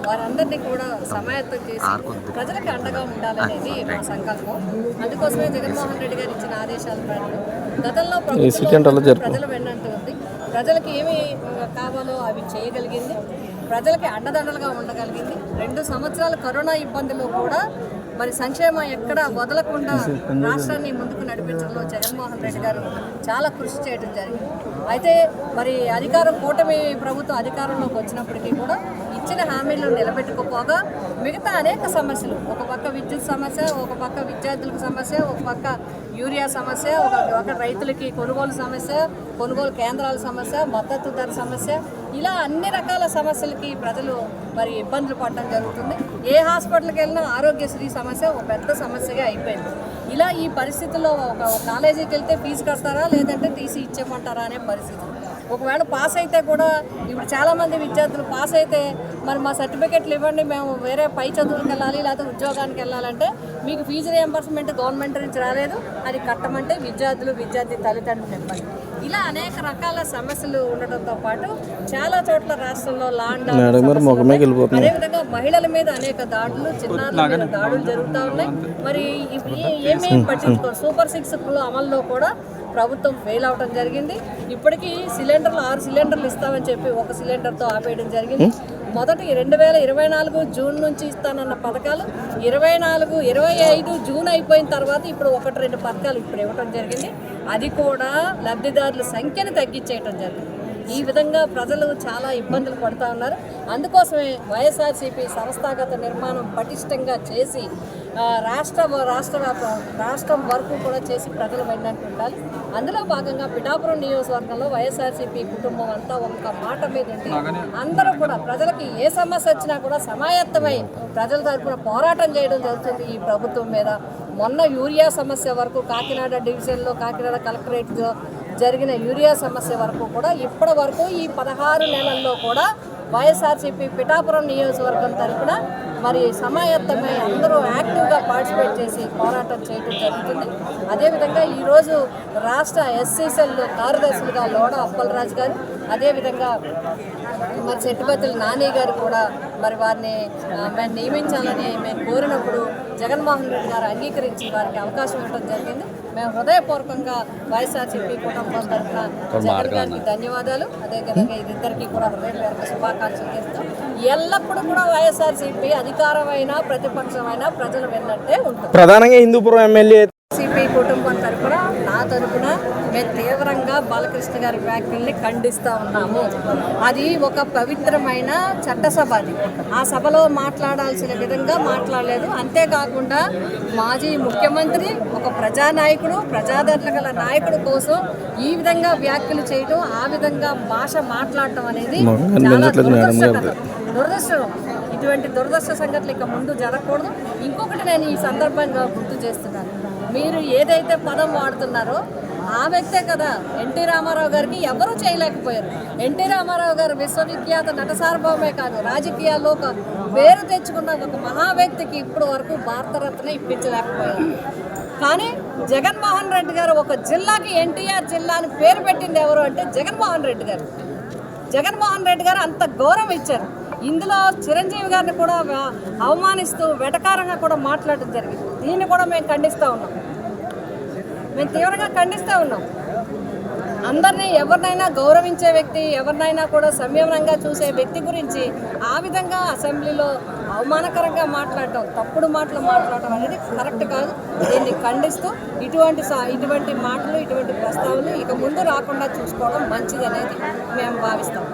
వారందరినీ కూడా సమాయత్తం చేసి ప్రజలకు అండగా ఉండాలనేది మా సంకల్పం. అందుకోసమే జగన్మోహన్ రెడ్డి గారు ఇచ్చిన ఆదేశాల మేరకు గతంలో ప్రజల వెన్నంటూ ఉంది. ప్రజలకు ఏమి కావాలో అవి చేయగలిగింది, ప్రజలకి అండదండలుగా ఉండగలిగింది. 2 సంవత్సరాల కరోనా ఇబ్బందులు కూడా మరి సంక్షేమం ఎక్కడ వదలకుండా రాష్ట్రాన్ని ముందుకు నడిపించడంలో జగన్మోహన్ రెడ్డి గారు చాలా కృషి చేయడం జరిగింది. అయితే మరి కూటమి ప్రభుత్వం అధికారంలోకి వచ్చినప్పటికీ కూడా ఇచ్చిన హామీలను నిలబెట్టుకోపోగా మిగతా అనేక సమస్యలు, ఒక పక్క విద్యుత్ సమస్య, ఒక పక్క విద్యార్థులకు సమస్య, ఒక పక్క యూరియా సమస్య, ఒక రైతులకి కొనుగోలు సమస్య, కొనుగోలు కేంద్రాల సమస్య, మద్దతు ధర సమస్య, ఇలా అన్ని రకాల సమస్యలకి ప్రజలు మరి ఇబ్బందులు పడడం జరుగుతుంది. ఏ హాస్పిటల్కి వెళ్ళినా ఆరోగ్యశ్రీ సమస్య ఒక పెద్ద సమస్యగా అయిపోయింది. ఇలా ఈ పరిస్థితుల్లో ఒక కాలేజీకి వెళ్తే ఫీజు కడతారా లేదంటే తీసి ఇచ్చేయమంటారా అనే పరిస్థితి. ఒకవేళ పాస్ అయితే కూడా ఇప్పుడు చాలామంది విద్యార్థులు పాస్ అయితే మరి మా సర్టిఫికెట్లు ఇవ్వండి, మేము వేరే పై చదువులకు వెళ్ళాలి లేకపోతే ఉద్యోగానికి వెళ్ళాలంటే మీకు ఫీజు రియంబర్స్మెంట్ గవర్నమెంట్ నుంచి రాలేదు, అది కట్టమంటే విద్యార్థి తల్లిదండ్రులు ఇవ్వండి. ఇలా అనేక రకాల సమస్యలు ఉండటంతో పాటు చాలా చోట్ల రాష్ట్రంలో అదేవిధంగా మహిళల మీద అనేక దాడులు, చిన్నారుల మీద దాడులు జరుగుతూ ఉన్నాయి. మరి ఏమేమి పట్టించుకోరు. సూపర్ 6 అమల్లో కూడా ప్రభుత్వం ఫెయిల్ అవడం జరిగింది. ఇప్పటికీ 6 సిలిండర్లు ఇస్తామని చెప్పి 1 సిలిండర్తో ఆపేయడం జరిగింది. మొదటి 2024 జూన్ నుంచి ఇస్తానన్న పథకాలు 25 జూన్ అయిపోయిన తర్వాత ఇప్పుడు 1-2 పథకాలు ఇప్పుడు ఇవ్వడం జరిగింది. అది కూడా లబ్ధిదారుల సంఖ్యను తగ్గించేయటం జరిగింది. ఈ విధంగా ప్రజలు చాలా ఇబ్బందులు పడుతూ ఉన్నారు. అందుకోసమే వైఎస్ఆర్సీపీ సంస్థాగత నిర్మాణం పటిష్టంగా చేసి రాష్ట్రం వరకు కూడా చేసి ప్రజలు వెన్నట్టు ఉండాలి. అందులో భాగంగా పిఠాపురం నియోజకవర్గంలో వైఎస్ఆర్సీపీ కుటుంబం అంతా ఒక్క మాట మీద ఉంది. అందరూ కూడా ప్రజలకి ఏ సమస్య వచ్చినా కూడా సమాయత్తమై ప్రజల తరఫున పోరాటం చేయడం జరుగుతుంది ఈ ప్రభుత్వం మీద. మొన్న యూరియా సమస్య వరకు కాకినాడ డివిజన్లో కాకినాడ కలెక్టరేట్లో జరిగిన యూరియా సమస్య వరకు కూడా ఇప్పటి వరకు ఈ 16 నెలల్లో కూడా వైఎస్ఆర్సీపీ పిఠాపురం నియోజకవర్గం తరఫున మరి సమాయత్తమై అందరూ యాక్టివ్గా పార్టిసిపేట్ చేసి పోరాటం చేయడం జరుగుతుంది. అదేవిధంగా ఈరోజు రాష్ట్ర ఎస్సీ సెల్ కార్యదర్శులుగా లోడ అప్పలరాజు గారు, అదేవిధంగా మరి చెట్టుబత్తుల నాని గారు కూడా మరి వారిని మేము నియమించాలని మేము కోరినప్పుడు జగన్మోహన్ రెడ్డి గారు అంగీకరించి వారికి అవకాశం ఇవ్వడం జరిగింది. మేము హృదయపూర్వకంగా వైఎస్ఆర్సీపీ కుటుంబం తరఫున జగన్ గారికి ధన్యవాదాలు. అదేవిధంగా ఇద్దరికీ కూడా హృదయపూర్వక శుభాకాంక్షలు చేస్తూ ఎల్లప్పుడూ కూడా వైఎస్ఆర్సీపీ అధికారమైన ప్రతిపక్షమైన ప్రజలు వెన్నట్టే ఉంటుంది. ప్రధానంగా హిందూపురం ఎమ్మెల్యే సిపి కుటుంబం తరఫున నా తరఫున మేము తీవ్రంగా బాలకృష్ణ గారి వ్యాఖ్యల్ని ఖండిస్తూ ఉన్నాము. అది ఒక పవిత్రమైన చట్టసభ, అది ఆ సభలో మాట్లాడాల్సిన విధంగా మాట్లాడలేదు. అంతేకాకుండా మాజీ ముఖ్యమంత్రి, ఒక ప్రజానాయకుడు, ప్రజాదరణ గల నాయకుడు కోసం ఈ విధంగా వ్యాఖ్యలు చేయడం, ఆ విధంగా భాష మాట్లాడటం అనేది చాలా దురదృష్టం. ఇటువంటి దురదృష్ట సంఘటనలు ఇక ముందు జరగకూడదు. ఇంకొకటి నేను ఈ సందర్భంగా గుర్తు చేస్తున్నాను, మీరు ఏదైతే పదం వాడుతున్నారో ఆ వ్యక్తే కదా ఎన్టీ రామారావు గారికి ఎవరూ చేయలేకపోయారు. ఎన్టీ రామారావు గారు విశ్వవిఖ్యాత నట సార్వభౌమే కాదు, రాజకీయాల్లో ఒక పేరు తెచ్చుకున్న ఒక మహా వ్యక్తికి ఇప్పుడు వరకు భారతరత్న ఇప్పించలేకపోయారు. కానీ జగన్మోహన్ రెడ్డి గారు ఒక జిల్లాకి ఎన్టీఆర్ జిల్లా అని పేరు పెట్టింది ఎవరు అంటే జగన్మోహన్ రెడ్డి గారు. జగన్మోహన్ రెడ్డి గారు అంత గౌరవం ఇచ్చారు. ఇందులో చిరంజీవి గారిని కూడా అవమానిస్తూ వెటకారంగా కూడా మాట్లాడడం జరిగింది. దీన్ని కూడా మేము ఖండిస్తూ ఉన్నాం, మేము తీవ్రంగా ఖండిస్తూ ఉన్నాం. అందరినీ ఎవరినైనా గౌరవించే వ్యక్తి, ఎవరినైనా కూడా సంయమనంగా చూసే వ్యక్తి గురించి ఆ విధంగా అసెంబ్లీలో అవమానకరంగా మాట్లాడటం, తప్పుడు మాటలు మాట్లాడటం అనేది కరెక్ట్ కాదు. దీన్ని ఖండిస్తూ ఇటువంటి మాటలు, ఇటువంటి ప్రస్తావనలు ఇక ముందు రాకుండా చూసుకోవడం మంచిది అనేది మేము భావిస్తాం.